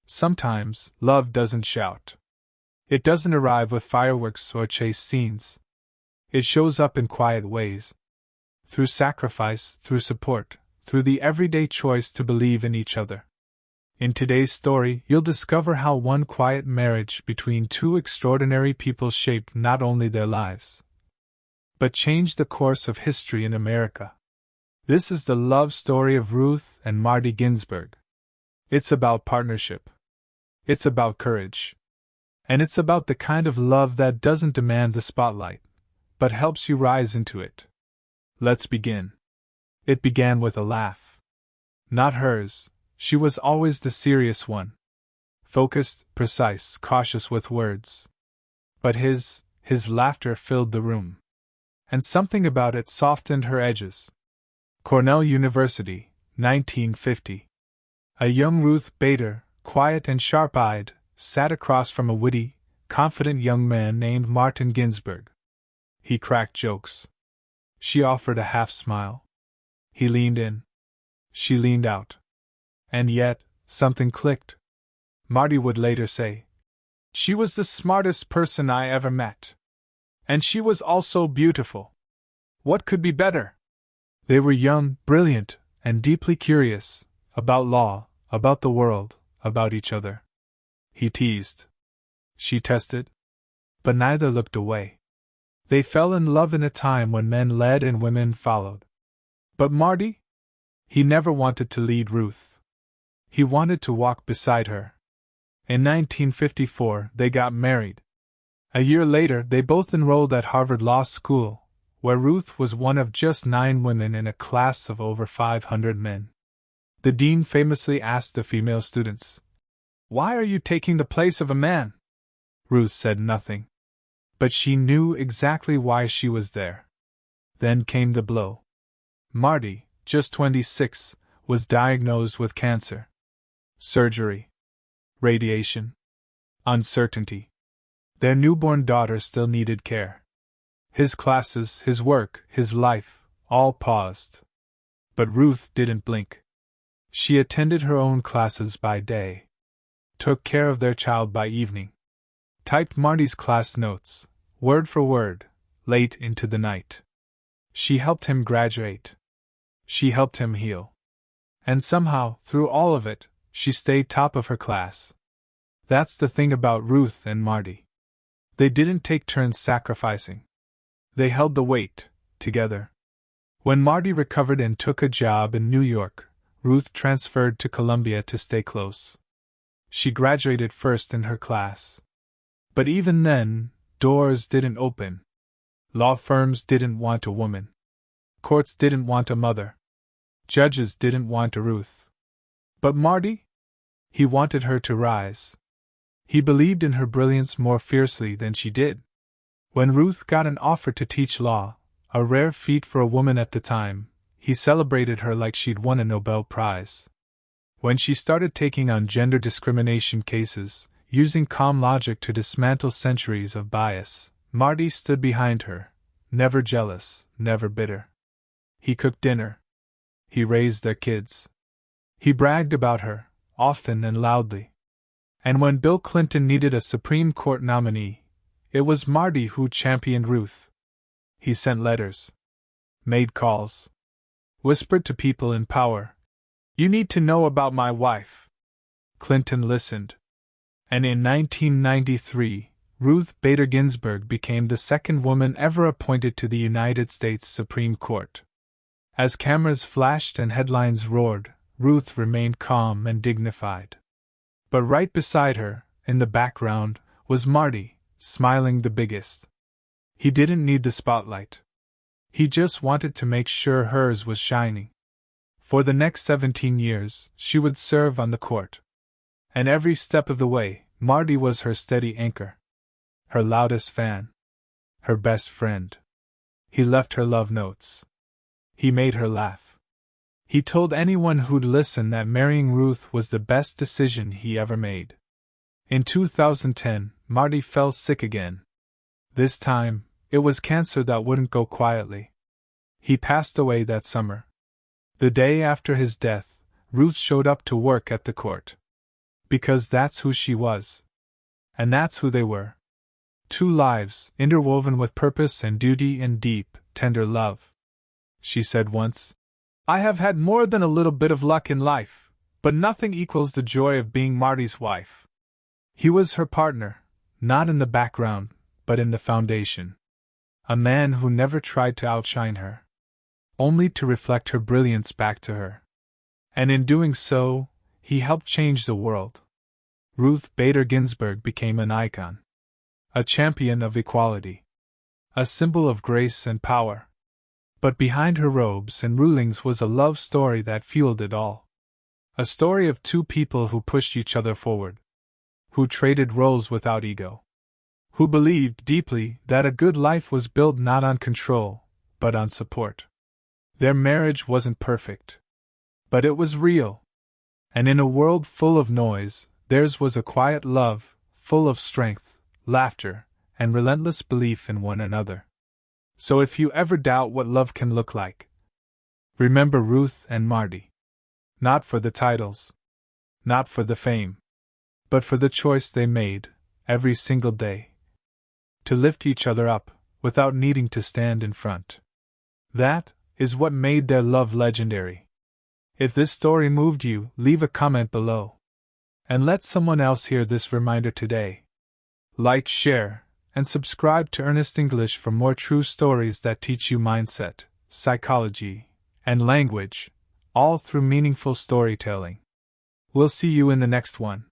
Sometimes, love doesn't shout. It doesn't arrive with fireworks or chase scenes. It shows up in quiet ways. Through sacrifice, through support, through the everyday choice to believe in each other. In today's story, you'll discover how one quiet marriage between two extraordinary people shaped not only their lives, but changed the course of history in America. This is the love story of Ruth and Marty Ginsburg. It's about partnership. It's about courage. And it's about the kind of love that doesn't demand the spotlight, but helps you rise into it. Let's begin. It began with a laugh. Not hers. She was always the serious one. Focused, precise, cautious with words. But his laughter filled the room. And something about it softened her edges. Cornell University, 1950. A young Ruth Bader, quiet and sharp-eyed, sat across from a witty, confident young man named Marty Ginsburg. He cracked jokes. She offered a half-smile. He leaned in. She leaned out. And yet, something clicked. Marty would later say, "She was the smartest person I ever met. And she was also beautiful. What could be better?" They were young, brilliant, and deeply curious, about law, about the world, about each other. He teased. She tested. But neither looked away. They fell in love in a time when men led and women followed. But Marty? He never wanted to lead Ruth. He wanted to walk beside her. In 1954, they got married. A year later, they both enrolled at Harvard Law School, where Ruth was one of just 9 women in a class of over 500 men. The dean famously asked the female students, "Why are you taking the place of a man?" Ruth said nothing. But she knew exactly why she was there. Then came the blow. Marty, just 26, was diagnosed with cancer. Surgery. Radiation. Uncertainty. Their newborn daughter still needed care. His classes, his work, his life, all paused. But Ruth didn't blink. She attended her own classes by day. Took care of their child by evening. Typed Marty's class notes, word for word, late into the night. She helped him graduate. She helped him heal. And somehow, through all of it, she stayed top of her class. That's the thing about Ruth and Marty. They didn't take turns sacrificing. They held the weight, together. When Marty recovered and took a job in New York, Ruth transferred to Columbia to stay close. She graduated first in her class. But even then, doors didn't open. Law firms didn't want a woman. Courts didn't want a mother. Judges didn't want a Ruth. But Marty? He wanted her to rise. He believed in her brilliance more fiercely than she did. When Ruth got an offer to teach law, a rare feat for a woman at the time, he celebrated her like she'd won a Nobel Prize. When she started taking on gender discrimination cases, using calm logic to dismantle centuries of bias, Marty stood behind her, never jealous, never bitter. He cooked dinner. He raised their kids. He bragged about her, often and loudly. And when Bill Clinton needed a Supreme Court nominee, it was Marty who championed Ruth. He sent letters. Made calls. Whispered to people in power, "You need to know about my wife." Clinton listened. And in 1993, Ruth Bader Ginsburg became the second woman ever appointed to the United States Supreme Court. As cameras flashed and headlines roared, Ruth remained calm and dignified. But right beside her, in the background, was Marty, smiling the biggest. He didn't need the spotlight. He just wanted to make sure hers was shining. For the next 17 years, she would serve on the court. And every step of the way, Marty was her steady anchor. Her loudest fan. Her best friend. He left her love notes. He made her laugh. He told anyone who'd listen that marrying Ruth was the best decision he ever made. In 2010, Marty fell sick again. This time, it was cancer that wouldn't go quietly. He passed away that summer. The day after his death, Ruth showed up to work at the court. Because that's who she was. And that's who they were. Two lives, interwoven with purpose and duty and deep, tender love. She said once, "I have had more than a little bit of luck in life, but nothing equals the joy of being Marty's wife." He was her partner, not in the background, but in the foundation. A man who never tried to outshine her, only to reflect her brilliance back to her. And in doing so, he helped change the world. Ruth Bader Ginsburg became an icon. A champion of equality. A symbol of grace and power. But behind her robes and rulings was a love story that fueled it all. A story of two people who pushed each other forward. Who traded roles without ego. Who believed deeply that a good life was built not on control, but on support. Their marriage wasn't perfect. But it was real. And in a world full of noise, theirs was a quiet love, full of strength, laughter, and relentless belief in one another. So if you ever doubt what love can look like, remember Ruth and Marty. Not for the titles, not for the fame, but for the choice they made, every single day, to lift each other up, without needing to stand in front. That is what made their love legendary. If this story moved you, leave a comment below. And let someone else hear this reminder today. Like, share, and subscribe to Earnest English for more true stories that teach you mindset, psychology, and language, all through meaningful storytelling. We'll see you in the next one.